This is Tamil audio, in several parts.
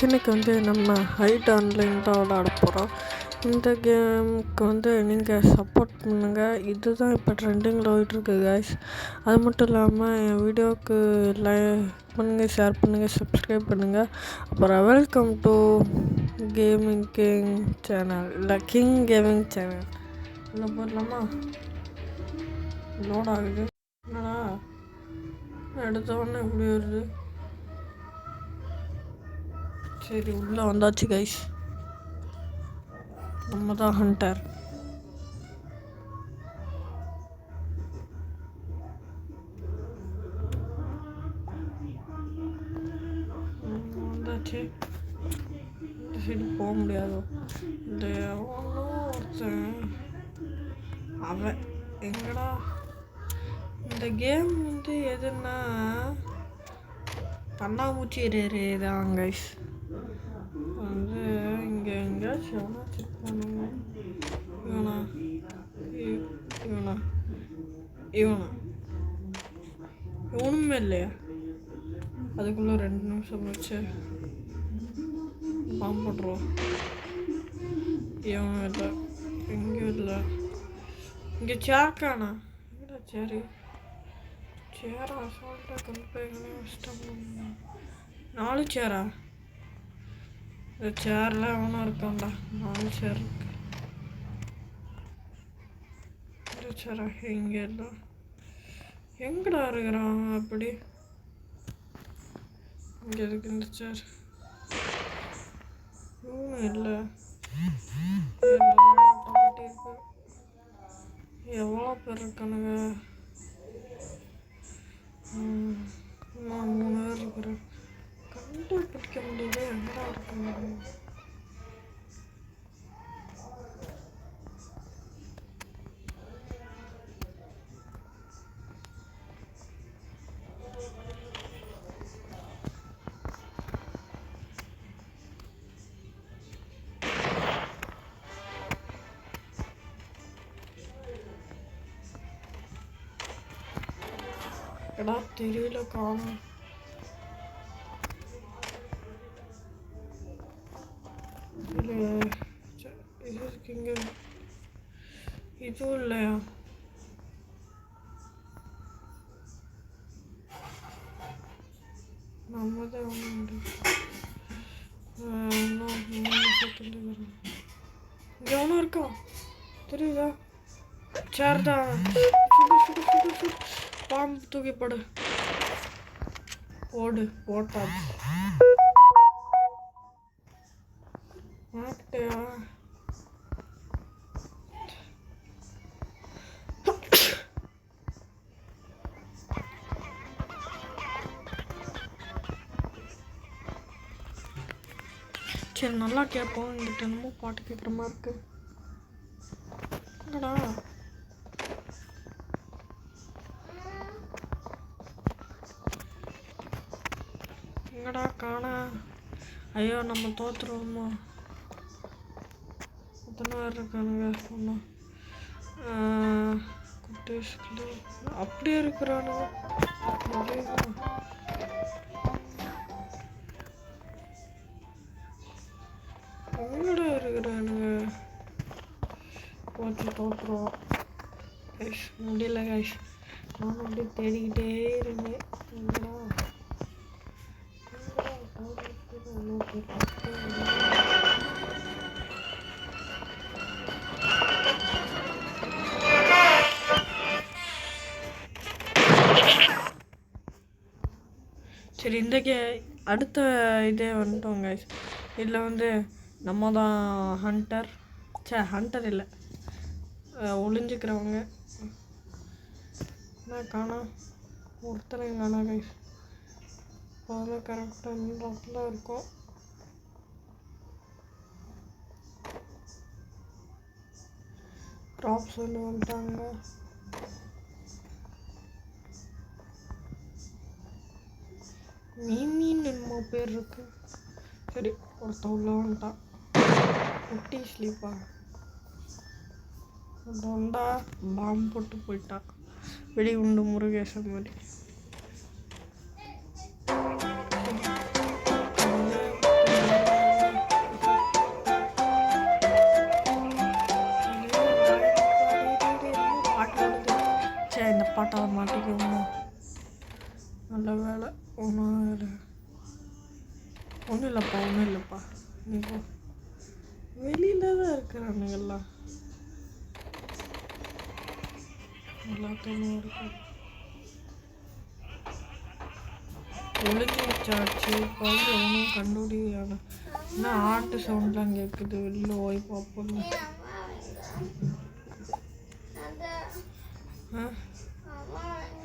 இன்னைக்கு வந்து நம்ம ஹைட் ஆன்லைன் தான் விளாட போகிறோம். இந்த கேமுக்கு நீங்கள் சப்போர்ட் பண்ணுங்கள். இதுதான் இப்போ ட்ரெண்டிங்கில் போயிட்டுருக்கு கைஸ். அது மட்டும் இல்லாமல் என் வீடியோவுக்கு லைக் பண்ணுங்கள், ஷேர் பண்ணுங்கள், சப்ஸ்கிரைப் பண்ணுங்கள். அப்புறம் welcome to gaming king channel, இல்லை கிங் கேமிங் சேனல். உள்ளே போடலாமா? லோட் ஆகுது. என்னடா எடுத்த உடனே எப்படி வருது? சரி, உள்ளே வந்தாச்சு கைஸ். நம்ம தான் ஹண்டர். வந்தாச்சு. இந்த சைடு போக முடியாது. இந்த ஒருத்தன் அவன் எங்கடா? இந்த கேம் எதுன்னா கண்ணாமூச்சி தான் கைஸ். இங்கே எங்கேயாச்சும் எவ்வளோ செக் பண்ணுங்க. இவனுமே இல்லையா? அதுக்குள்ளே 2 நிமிஷம் வச்சு பாம்பு போட்டுருவோம். இவனும் இல்லை, எங்கேயும் இல்லை. இங்கே சேர்க்கானா? எங்கடா சரி சேரா அசால்ட்டாக கொண்டு போய் கஷ்டம். 4 சேரா? இந்த சேரில் எவனும் இருக்கான்டா. 4 சேர் இருக்கு. இந்த சேரா எங்கே இல்லை? எங்கடா இருக்கிறான்? அப்படி இங்கே இருக்கு இந்த சேர். இவனும் இல்லை. இருக்கு. எவ்வளோ பேர் இருக்கானுங்க? 3 பேர் இருக்கிறேன். கண்டுபிடிக்க முடியல. எங்கடா இருக்காங்க? எடா தெரியல, காணும். இது இருக்குங்க. இதுவும் இல்லையா? நம்ம தான் ஒன்று இங்கே ஒன்றும் இருக்கா? தெரியுதா? சேர் தான். பாம்பு தூக்கி போடு. போட்டாச்சு. மாட்டியா? சரி, நல்லா கேட்போம். எங்கிட்ட என்னமோ பாட்டு கேட்குற மாதிரி இருக்கு. என்னடா எங்கடா காணா? ஐயோ, நம்ம தோத்துருவோமா? எத்தனை பேர் இருக்கானுங்க? ஒன்றும் குட்டீஸ்களே அப்படியே இருக்கிறானுங்க. எங்கடா இருக்கிறானுங்க? போச்சு, தோற்றுருவோம் கைஸ். முடியல கைஸ். நானும் அப்படியே தேடிக்கிட்டே இருந்தேன். சரி, இந்த அடுத்த இதே வந்துட்டோம் கைஸ். இதில் நம்ம தான் ஹண்டர். ஹண்டர் இல்லை, ஒளிஞ்சிக்கிறவங்க. என்ன காணா? ஒருத்தரையும் காணா கைஸ். அதெல்லாம் கரெக்டாக இந்த இருக்கும். ட்ராப் சொல்லி வந்துட்டாங்க. மீன் என்னமோ பேர் இருக்கு. சரி, ஒருத்தன் உள்ள வந்துட்டான். குட்டி ஸ்லீப்பா வந்தா பாம்பு போட்டு போயிட்டான். வெடி உண்டு முருகேசன் மாதிரி. ஆட்டோவை மாட்டிக்குவோம். நல்ல வேலை. ஒன்றும் இல்லைப்பா. நீ போ. வெளியில தான் இருக்கிறானுங்கெல்லாம். எல்லாத்தையும் இருக்கும். ஒழுங்கிச்சாச்சு. இப்போ வந்து ஒன்றும் கண்டுபிடிக்கான என்ன ஆட்டு சவுண்ட்லாம் கேட்குது. வெளியில் போய் பார்ப்போம்.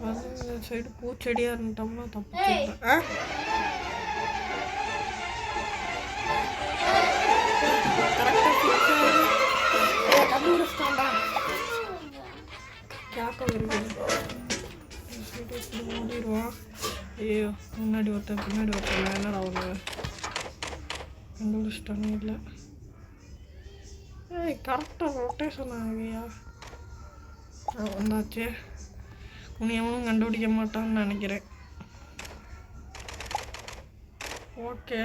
வந்து இந்த சைடு பூச்செடியாக இருந்துட்டோம்னா தப்பிச்சுட்டேன். கண்டுபிடிச்சிட்டான்டா. கேட்க இருக்குது. ஓடிடுவான். ஐயோ, முன்னாடி ஒருத்தன் பின்னாடி ஒருத்தன். என்னடா அவங்க கண்டுபிடிச்சிட்டானே. இல்லை கரெக்டாக ரொட்டேஷன் ஆகியா வந்தாச்சு. உன்னை எவனும் கண்டுபிடிக்க மாட்டான்னு நினைக்கிறேன். ஓகே,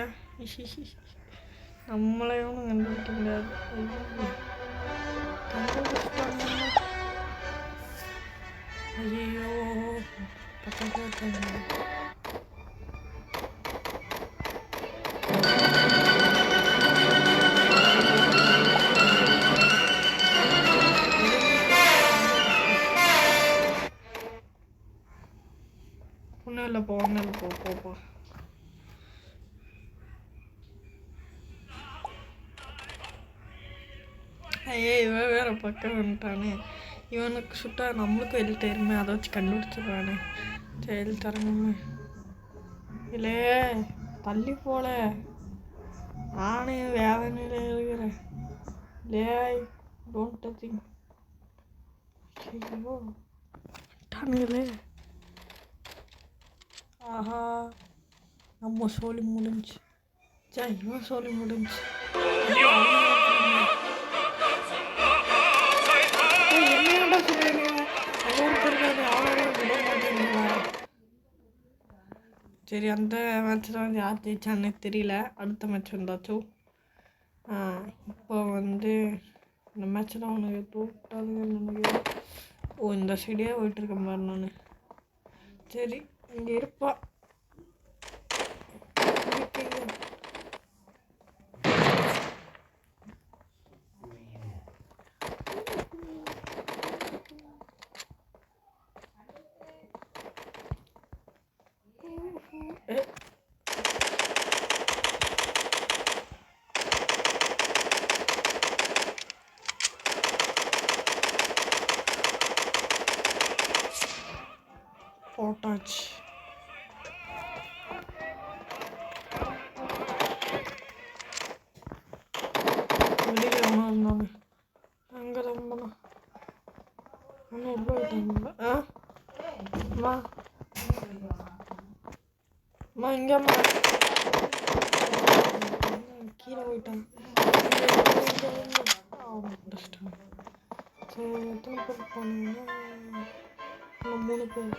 நம்மளை எவனும் கண்டுபிடிக்க முடியாது. ஐயோ பக்கத்தில் இருக்காங்க. ஒன்றும் இல்லைப்பா. இவன் வேற பக்கம் வந்துட்டானே. இவனுக்கு சுட்டா நம்மளுக்கும் எல் தெரியுமே, அதை வச்சு கண்டுபிடிச்சிடுவானே. சரி, எல் தரணுமே. இல்லை தள்ளி போல. நானே வேதனையில் இருக்கிறேன். லே டோன்ட் டச்சிங். ஐயோ டானுங்களே. ஆஹா, நம்ம சோழி முடிஞ்சு. இவன் சோழி முடிஞ்சு. சரி, அந்த மேட்ச்சில் வந்து யார் ஜெயிச்சான்னு தெரியல. அடுத்த மேட்ச் வந்தாச்சும். இப்போ வந்து இந்த மேட்ச்சில் அவனுக்கு தோட்டாதுன்னு நினைக்கிறேன். இந்த சைடே போயிட்டுருக்க மாதிரி நான். சரி, இங்கே இருப்பா. போட்டாச்சு. வெளியில் எவனா இருந்தாங்க. அங்கே தான் அம்மா இங்கேம்மா கீழே போயிட்டான். முடிச்சிட்டாங்க. சரி, எத்தனை பேர் போனீங்கன்னா 3 பேர்.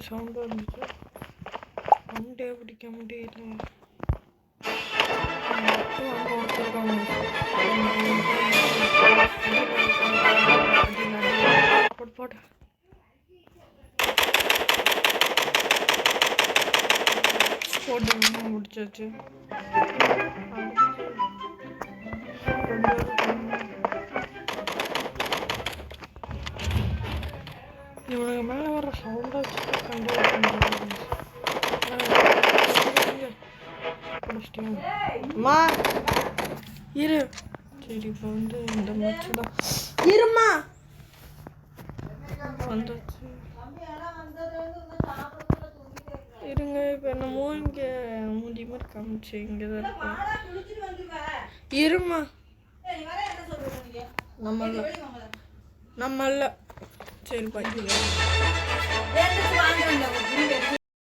சவுண்டாக இருந்துச்சு. சவுண்டே பிடிக்க முடியல. போட்டு முடிச்சாச்சு. இவனுக்கு மேலே வர சவுண்டாக வச்சு கண்ட்ரோல் அம்மா இரு. சரி, இப்போ வந்து இந்த மேட்ச் தான். இருமா வந்துச்சு. இருங்க, இப்போ என்னமோ இங்கே மூஞ்சி திமிர் காமிச்சு இங்கே தான் இருக்கும். இருமா நம்மள சரி பாய்.